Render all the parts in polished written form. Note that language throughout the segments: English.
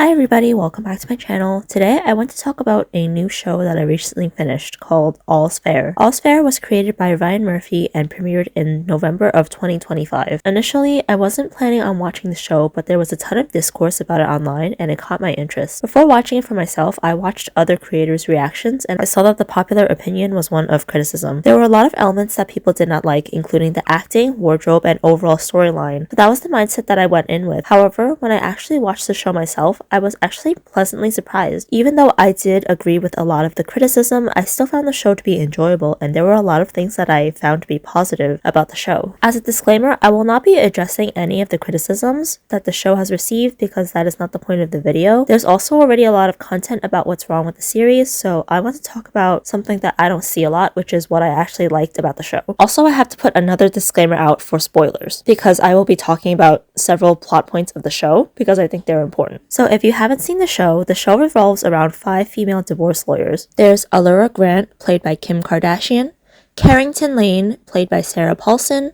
Hi everybody, welcome back to my channel. Today I want to talk about a new show that I recently finished called All's Fair. All's Fair was created by Ryan Murphy and premiered in November of 2025. Initially, I wasn't planning on watching the show, but there was a ton of discourse about it online and it caught my interest. Before watching it for myself, I watched other creators' reactions and I saw that the popular opinion was one of criticism. There were a lot of elements that people did not like, including the acting, wardrobe, and overall storyline, but that was the mindset that I went in with. However, when I actually watched the show myself, I was actually pleasantly surprised. Even though I did agree with a lot of the criticism, I still found the show to be enjoyable and there were a lot of things that I found to be positive about the show. As a disclaimer, I will not be addressing any of the criticisms that the show has received because that is not the point of the video. There's also already a lot of content about what's wrong with the series, so I want to talk about something that I don't see a lot, which is what I actually liked about the show. Also, I have to put another disclaimer out for spoilers because I will be talking about several plot points of the show because I think they're important. So if you haven't seen the show revolves around 5 female divorce lawyers. There's Allura Grant, played by Kim Kardashian, Carrington Lane, played by Sarah Paulson,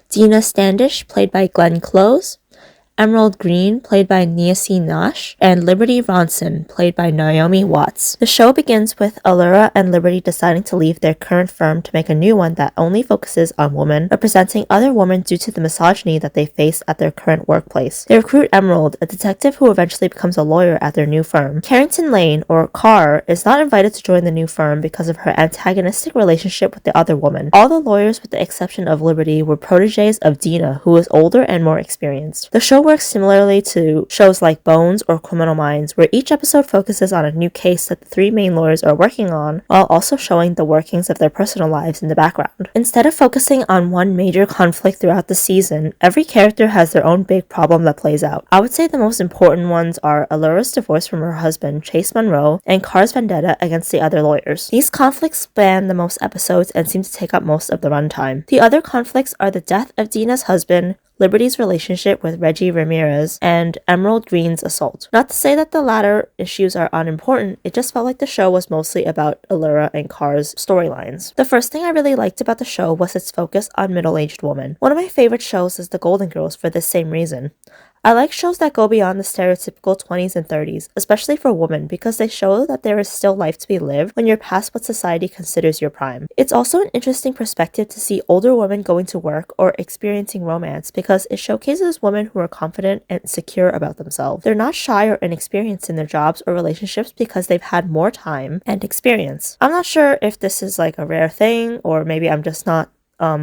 Dina Standish, played by Glenn Close, Emerald Green, played by Niecy Nash, and Liberty Ronson, played by Naomi Watts. The show begins with Allura and Liberty deciding to leave their current firm to make a new one that only focuses on women, representing other women due to the misogyny that they face at their current workplace. They recruit Emerald, a detective who eventually becomes a lawyer at their new firm. Carrington Lane, or Carr, is not invited to join the new firm because of her antagonistic relationship with the other woman. All the lawyers, with the exception of Liberty, were proteges of Dina, who is older and more experienced. The show works similarly to shows like Bones or Criminal Minds, where each episode focuses on a new case that the 3 main lawyers are working on, while also showing the workings of their personal lives in the background. Instead of focusing on one major conflict throughout the season, every character has their own big problem that plays out. I would say the most important ones are Allura's divorce from her husband, Chase Monroe, and Carr's vendetta against the other lawyers. These conflicts span the most episodes and seem to take up most of the runtime. The other conflicts are the death of Dina's husband, Liberty's relationship with Reggie Ramirez, and Emerald Green's assault. Not to say that the latter issues are unimportant, it just felt like the show was mostly about Allura and Carr's storylines. The first thing I really liked about the show was its focus on middle-aged women. One of my favorite shows is The Golden Girls for this same reason. I like shows that go beyond the stereotypical 20s and 30s, especially for women, because they show that there is still life to be lived when you're past what society considers your prime. It's also an interesting perspective to see older women going to work or experiencing romance because it showcases women who are confident and secure about themselves. They're not shy or inexperienced in their jobs or relationships because they've had more time and experience. I'm not sure if this is like a rare thing or maybe I'm just not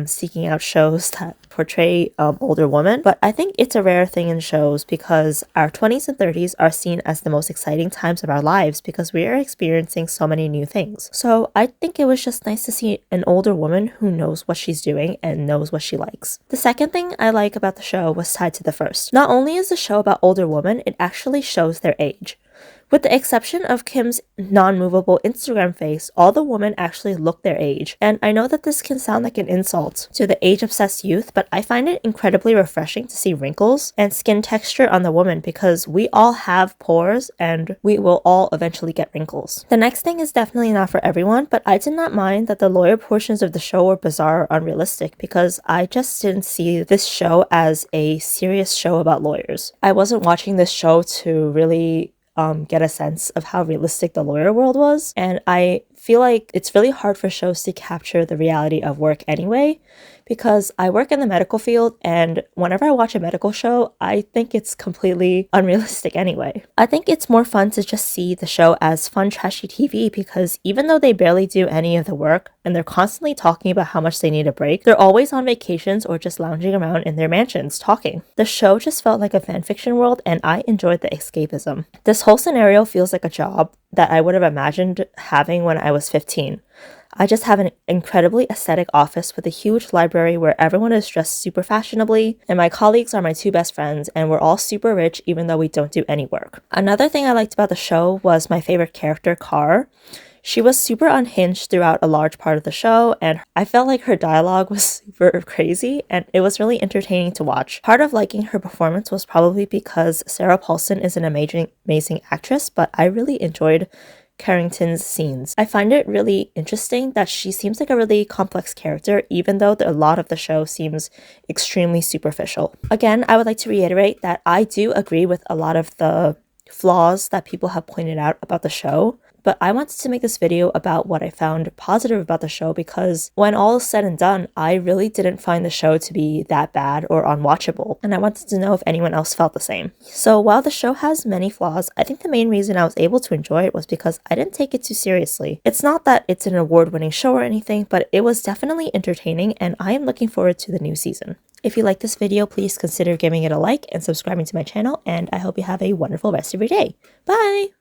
seeking out shows that portray older women, but I think it's a rare thing in shows because our 20s and 30s are seen as the most exciting times of our lives because we are experiencing so many new things. So I think it was just nice to see an older woman who knows what she's doing and knows what she likes. The second thing I like about the show was tied to the first. Not only is the show about older women, it actually shows their age. With the exception of Kim's non-movable Instagram face, all the women actually look their age. And I know that this can sound like an insult to the age-obsessed youth, but I find it incredibly refreshing to see wrinkles and skin texture on the woman because we all have pores and we will all eventually get wrinkles. The next thing is definitely not for everyone, but I did not mind that the lawyer portions of the show were bizarre or unrealistic because I just didn't see this show as a serious show about lawyers. I wasn't watching this show to really get a sense of how realistic the lawyer world was, and I feel like it's really hard for shows to capture the reality of work anyway, because I work in the medical field and whenever I watch a medical show, I think it's completely unrealistic anyway. I think it's more fun to just see the show as fun, trashy TV because even though they barely do any of the work and they're constantly talking about how much they need a break, they're always on vacations or just lounging around in their mansions talking. The show just felt like a fanfiction world and I enjoyed the escapism. This whole scenario feels like a job that I would have imagined having when I was 15. I just have an incredibly aesthetic office with a huge library where everyone is dressed super fashionably, and my colleagues are my 2 best friends, and we're all super rich even though we don't do any work. Another thing I liked about the show was my favorite character, Carr. She was super unhinged throughout a large part of the show, and I felt like her dialogue was super crazy, and it was really entertaining to watch. Part of liking her performance was probably because Sarah Paulson is an amazing actress, but I really enjoyed Carrington's scenes. I find it really interesting that she seems like a really complex character, even though a lot of the show seems extremely superficial. Again, I would like to reiterate that I do agree with a lot of the flaws that people have pointed out about the show. But I wanted to make this video about what I found positive about the show because when all is said and done, I really didn't find the show to be that bad or unwatchable, and I wanted to know if anyone else felt the same. So while the show has many flaws, I think the main reason I was able to enjoy it was because I didn't take it too seriously. It's not that it's an award-winning show or anything, but it was definitely entertaining, and I am looking forward to the new season. If you like this video, please consider giving it a like and subscribing to my channel, and I hope you have a wonderful rest of your day. Bye!